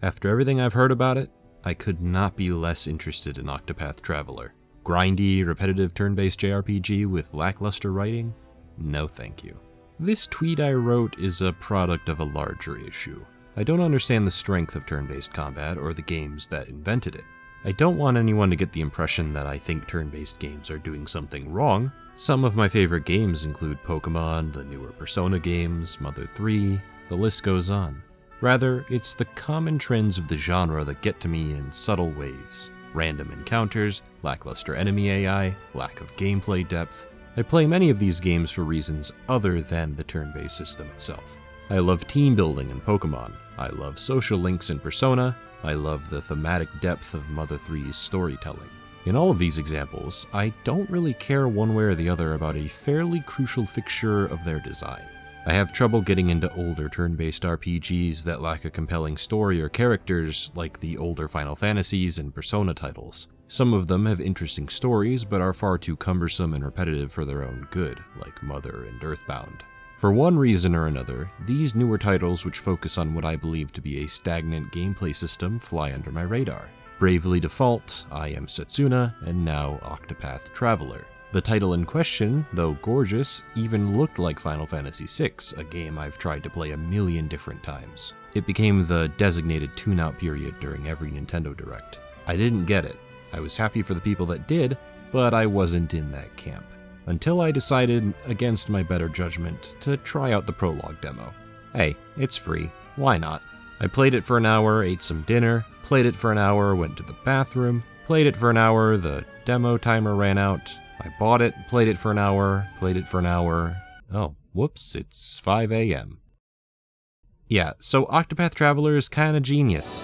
After everything I've heard about it, I could not be less interested in Octopath Traveler. Grindy, repetitive turn-based JRPG with lackluster writing? No thank you. This tweet I wrote is a product of a larger issue. I don't understand the strength of turn-based combat or the games that invented it. I don't want anyone to get the impression that I think turn-based games are doing something wrong. Some of my favorite games include Pokemon, the newer Persona games, Mother 3, the list goes on. Rather, it's the common trends of the genre that get to me in subtle ways. Random encounters, lackluster enemy AI, lack of gameplay depth. I play many of these games for reasons other than the turn-based system itself. I love team building in Pokemon. I love social links in Persona. I love the thematic depth of Mother 3's storytelling. In all of these examples, I don't really care one way or the other about a fairly crucial fixture of their design. I have trouble getting into older turn-based RPGs that lack a compelling story or characters, like the older Final Fantasies and Persona titles. Some of them have interesting stories, but are far too cumbersome and repetitive for their own good, like Mother and Earthbound. For one reason or another, these newer titles which focus on what I believe to be a stagnant gameplay system fly under my radar. Bravely Default, I Am Setsuna, and now Octopath Traveler. The title in question, though gorgeous, even looked like Final Fantasy VI, a game I've tried to play a million different times. It became the designated tune-out period during every Nintendo Direct. I didn't get it. I was happy for the people that did, but I wasn't in that camp. Until I decided, against my better judgment, to try out the prologue demo. Hey, it's free. Why not? I played it for an hour, ate some dinner, played it for an hour, went to the bathroom, played it for an hour, the demo timer ran out. I bought it, played it for an hour, played it for an hour. Oh, whoops, it's 5 a.m. Yeah, so Octopath Traveler is kinda genius.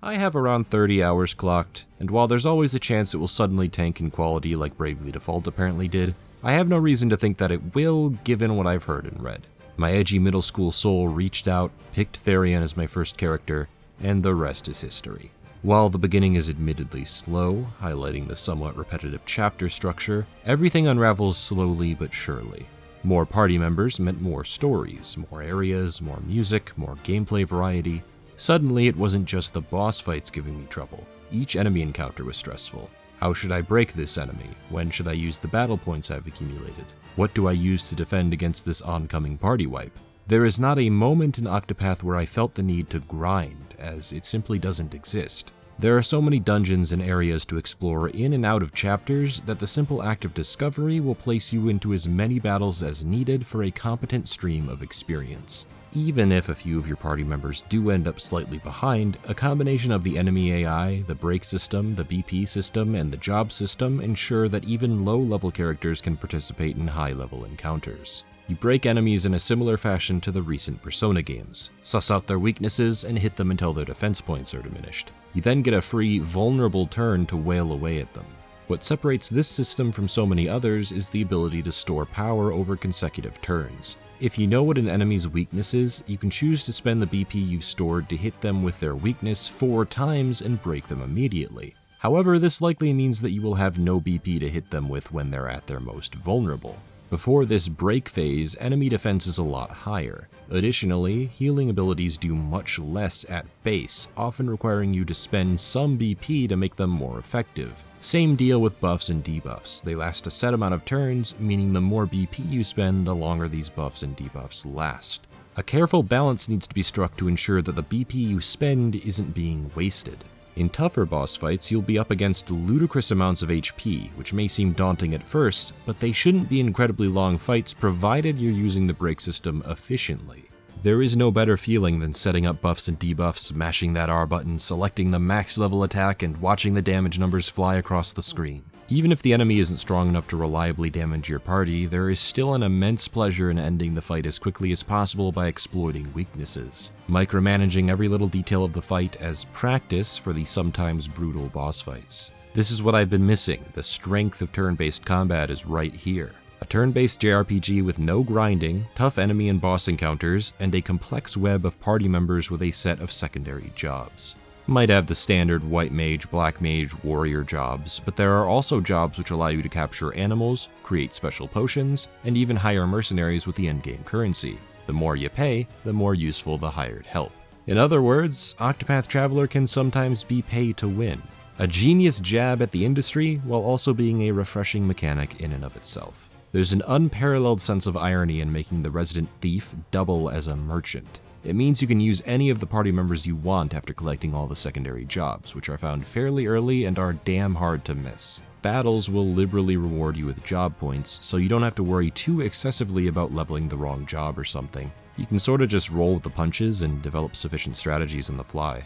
I have around 30 hours clocked, and while there's always a chance it will suddenly tank in quality like Bravely Default apparently did, I have no reason to think that it will, given what I've heard and read. My edgy middle school soul reached out, picked Therion as my first character, and the rest is history. While the beginning is admittedly slow, highlighting the somewhat repetitive chapter structure, everything unravels slowly but surely. More party members meant more stories, more areas, more music, more gameplay variety. Suddenly, it wasn't just the boss fights giving me trouble. Each enemy encounter was stressful. How should I break this enemy? When should I use the battle points I've accumulated? What do I use to defend against this oncoming party wipe? There is not a moment in Octopath where I felt the need to grind, as it simply doesn't exist. There are so many dungeons and areas to explore in and out of chapters that the simple act of discovery will place you into as many battles as needed for a competent stream of experience. Even if a few of your party members do end up slightly behind, a combination of the enemy AI, the break system, the BP system, and the job system ensure that even low-level characters can participate in high-level encounters. You break enemies in a similar fashion to the recent Persona games. Suss out their weaknesses and hit them until their defense points are diminished. You then get a free, vulnerable turn to wail away at them. What separates this system from so many others is the ability to store power over consecutive turns. If you know what an enemy's weakness is, you can choose to spend the BP you've stored to hit them with their weakness 4 times and break them immediately. However, this likely means that you will have no BP to hit them with when they're at their most vulnerable. Before this break phase, enemy defense is a lot higher. Additionally, healing abilities do much less at base, often requiring you to spend some BP to make them more effective. Same deal with buffs and debuffs. They last a set amount of turns, meaning the more BP you spend, the longer these buffs and debuffs last. A careful balance needs to be struck to ensure that the BP you spend isn't being wasted. In tougher boss fights, you'll be up against ludicrous amounts of HP, which may seem daunting at first, but they shouldn't be incredibly long fights provided you're using the break system efficiently. There is no better feeling than setting up buffs and debuffs, mashing that R button, selecting the max level attack, and watching the damage numbers fly across the screen. Even if the enemy isn't strong enough to reliably damage your party, there is still an immense pleasure in ending the fight as quickly as possible by exploiting weaknesses. Micromanaging every little detail of the fight as practice for the sometimes brutal boss fights. This is what I've been missing. The strength of turn-based combat is right here. A turn-based JRPG with no grinding, tough enemy and boss encounters, and a complex web of party members with a set of secondary jobs. Might have the standard white mage, black mage, warrior jobs, but there are also jobs which allow you to capture animals, create special potions, and even hire mercenaries with the endgame currency. The more you pay, the more useful the hired help. In other words, Octopath Traveler can sometimes be pay to win. A genius jab at the industry while also being a refreshing mechanic in and of itself. There's an unparalleled sense of irony in making the resident thief double as a merchant. It means you can use any of the party members you want after collecting all the secondary jobs, which are found fairly early and are damn hard to miss. Battles will liberally reward you with job points, so you don't have to worry too excessively about leveling the wrong job or something. You can sorta just roll with the punches and develop sufficient strategies on the fly.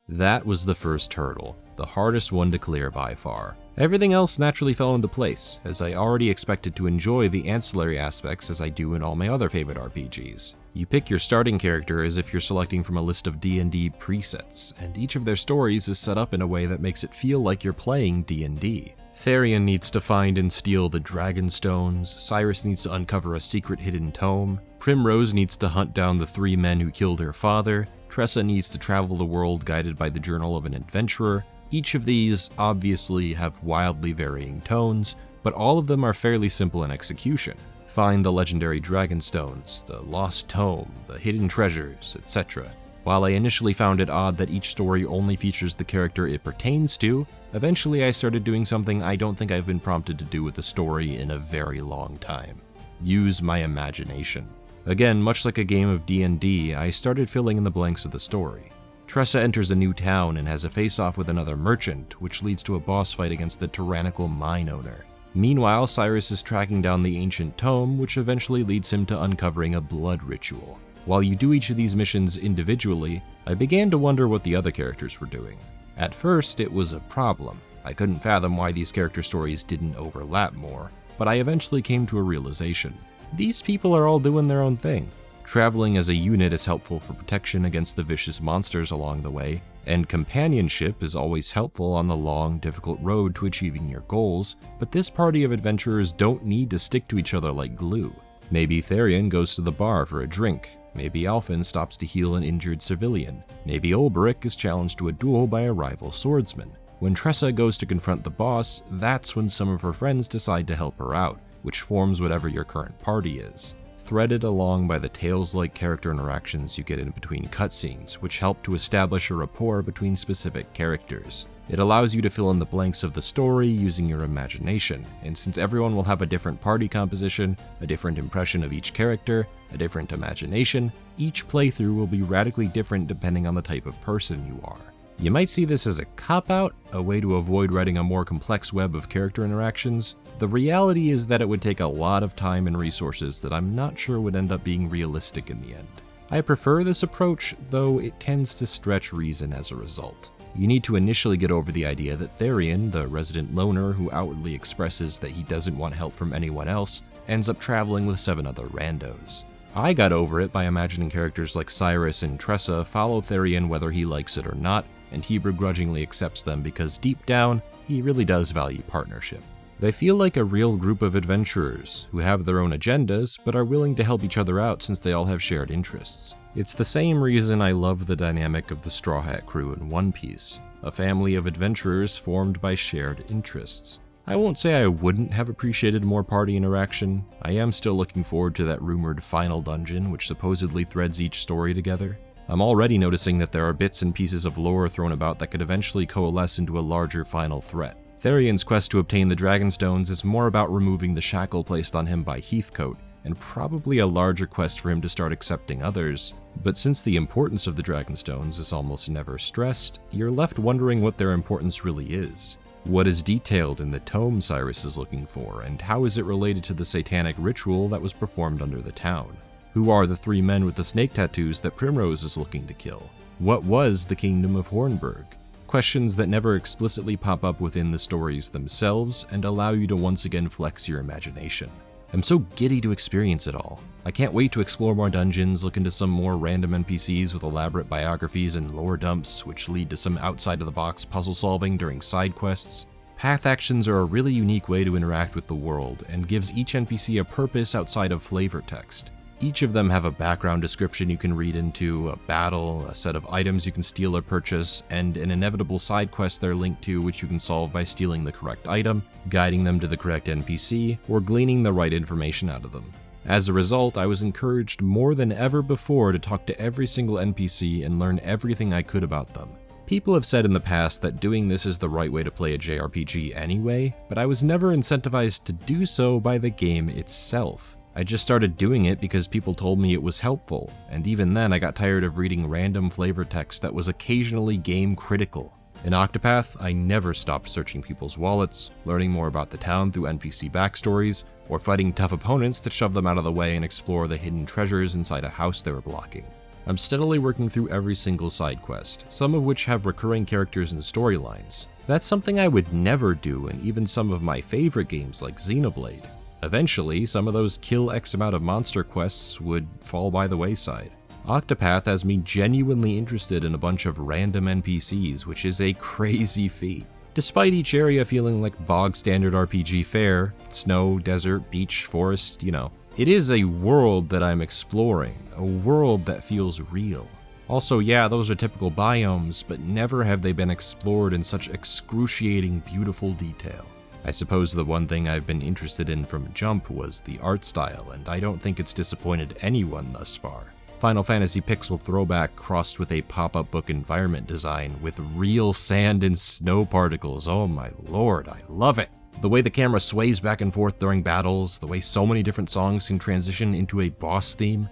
That was the first hurdle, the hardest one to clear by far. Everything else naturally fell into place, as I already expected to enjoy the ancillary aspects as I do in all my other favorite RPGs. You pick your starting character as if you're selecting from a list of D&D presets, and each of their stories is set up in a way that makes it feel like you're playing D&D. Therion needs to find and steal the Dragon Stones, Cyrus needs to uncover a secret hidden tome, Primrose needs to hunt down the 3 men who killed her father, Tressa needs to travel the world guided by the journal of an adventurer. Each of these obviously have wildly varying tones, but all of them are fairly simple in execution. Find the legendary Dragonstones, the lost tome, the hidden treasures, etc. While I initially found it odd that each story only features the character it pertains to, eventually I started doing something I don't think I've been prompted to do with a story in a very long time. Use my imagination. Again, much like a game of D&D, I started filling in the blanks of the story. Tressa enters a new town and has a face-off with another merchant, which leads to a boss fight against the tyrannical mine owner. Meanwhile, Cyrus is tracking down the ancient tome, which eventually leads him to uncovering a blood ritual. While you do each of these missions individually, I began to wonder what the other characters were doing. At first, it was a problem. I couldn't fathom why these character stories didn't overlap more, but I eventually came to a realization. These people are all doing their own thing. Traveling as a unit is helpful for protection against the vicious monsters along the way, and companionship is always helpful on the long, difficult road to achieving your goals, but this party of adventurers don't need to stick to each other like glue. Maybe Therion goes to the bar for a drink, maybe Alphen stops to heal an injured civilian, maybe Ulbrich is challenged to a duel by a rival swordsman. When Tressa goes to confront the boss, that's when some of her friends decide to help her out, which forms whatever your current party is. Threaded along by the Tales-like character interactions you get in between cutscenes, which help to establish a rapport between specific characters. It allows you to fill in the blanks of the story using your imagination, and since everyone will have a different party composition, a different impression of each character, a different imagination, each playthrough will be radically different depending on the type of person you are. You might see this as a cop-out, a way to avoid writing a more complex web of character interactions. The reality is that it would take a lot of time and resources that I'm not sure would end up being realistic in the end. I prefer this approach, though it tends to stretch reason as a result. You need to initially get over the idea that Therion, the resident loner who outwardly expresses that he doesn't want help from anyone else, ends up traveling with 7 other randos. I got over it by imagining characters like Cyrus and Tressa follow Therion whether he likes it or not, and he begrudgingly accepts them because deep down, he really does value partnership. They feel like a real group of adventurers who have their own agendas but are willing to help each other out since they all have shared interests. It's the same reason I love the dynamic of the Straw Hat crew in One Piece, a family of adventurers formed by shared interests. I won't say I wouldn't have appreciated more party interaction. I am still looking forward to that rumored final dungeon which supposedly threads each story together. I'm already noticing that there are bits and pieces of lore thrown about that could eventually coalesce into a larger final threat. Therion's quest to obtain the Dragonstones is more about removing the shackle placed on him by Heathcote, and probably a larger quest for him to start accepting others. But since the importance of the Dragonstones is almost never stressed, you're left wondering what their importance really is. What is detailed in the tome Cyrus is looking for, and how is it related to the satanic ritual that was performed under the town? Who are the 3 men with the snake tattoos that Primrose is looking to kill? What was the Kingdom of Hornburg? Questions that never explicitly pop up within the stories themselves and allow you to once again flex your imagination. I'm so giddy to experience it all. I can't wait to explore more dungeons, look into some more random NPCs with elaborate biographies and lore dumps which lead to some outside-of-the-box puzzle solving during side quests. Path actions are a really unique way to interact with the world, and gives each NPC a purpose outside of flavor text. Each of them have a background description you can read into, a battle, a set of items you can steal or purchase, and an inevitable side quest they're linked to which you can solve by stealing the correct item, guiding them to the correct NPC, or gleaning the right information out of them. As a result, I was encouraged more than ever before to talk to every single NPC and learn everything I could about them. People have said in the past that doing this is the right way to play a JRPG anyway, but I was never incentivized to do so by the game itself. I just started doing it because people told me it was helpful, and even then I got tired of reading random flavor text that was occasionally game critical. In Octopath, I never stopped searching people's wallets, learning more about the town through NPC backstories, or fighting tough opponents to shove them out of the way and explore the hidden treasures inside a house they were blocking. I'm steadily working through every single side quest, some of which have recurring characters and storylines. That's something I would never do in even some of my favorite games like Xenoblade. Eventually, some of those kill X amount of monster quests would fall by the wayside. Octopath has me genuinely interested in a bunch of random NPCs, which is a crazy feat. Despite each area feeling like bog standard RPG fare, snow, desert, beach, forest, it is a world that I'm exploring, a world that feels real. Also, yeah, those are typical biomes, but never have they been explored in such excruciating, beautiful detail. I suppose the one thing I've been interested in from Jump was the art style, and I don't think it's disappointed anyone thus far. Final Fantasy pixel throwback crossed with a pop-up book environment design with real sand and snow particles. Oh my lord, I love it! The way the camera sways back and forth during battles, the way so many different songs can transition into a boss theme.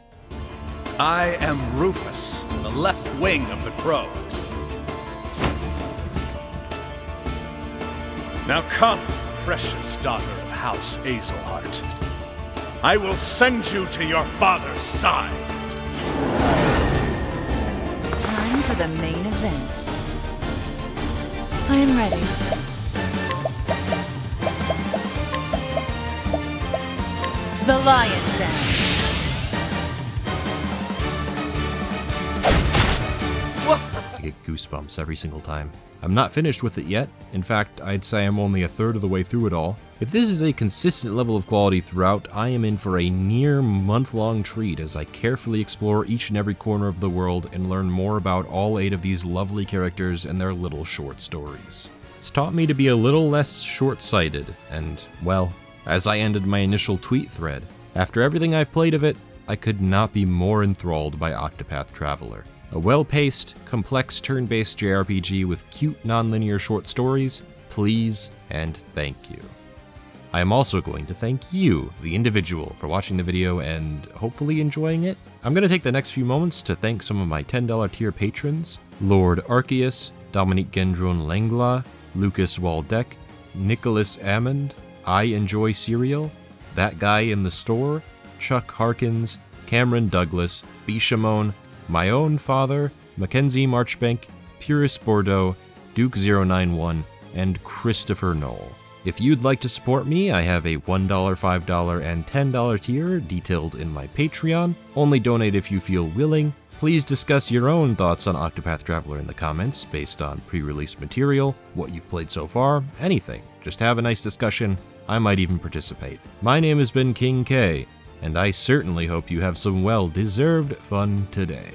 I am Rufus, the left wing of the Crow. Now come, precious daughter of House Azelhart. I will send you to your father's side. Time for the main event. I am ready. The Lion Dance. I get goosebumps every single time. I'm not finished with it yet. In fact, I'd say I'm only a third of the way through it all. If this is a consistent level of quality throughout, I am in for a near month-long treat as I carefully explore each and every corner of the world and learn more about all 8 of these lovely characters and their little short stories. It's taught me to be a little less short-sighted, and, well, as I ended my initial tweet thread, after everything I've played of it, I could not be more enthralled by Octopath Traveler. A well-paced, complex turn-based JRPG with cute non-linear short stories, please and thank you. I am also going to thank you, the individual, for watching the video and hopefully enjoying it. I'm going to take the next few moments to thank some of my $10 tier patrons: Lord Arceus, Dominique Gendron Langla, Lucas Waldeck, Nicholas Ammond, I Enjoy Cereal, That Guy in the Store, Chuck Harkins, Cameron Douglas, Bishamon, My Own Father, Mackenzie Marchbank, Purist Bordeaux, Duke091, and Christopher Knoll. If you'd like to support me, I have a $1, $5, and $10 tier detailed in my Patreon. Only donate if you feel willing. Please discuss your own thoughts on Octopath Traveler in the comments based on pre-release material, what you've played so far, anything. Just have a nice discussion. I might even participate. My name has been King K, and I certainly hope you have some well-deserved fun today.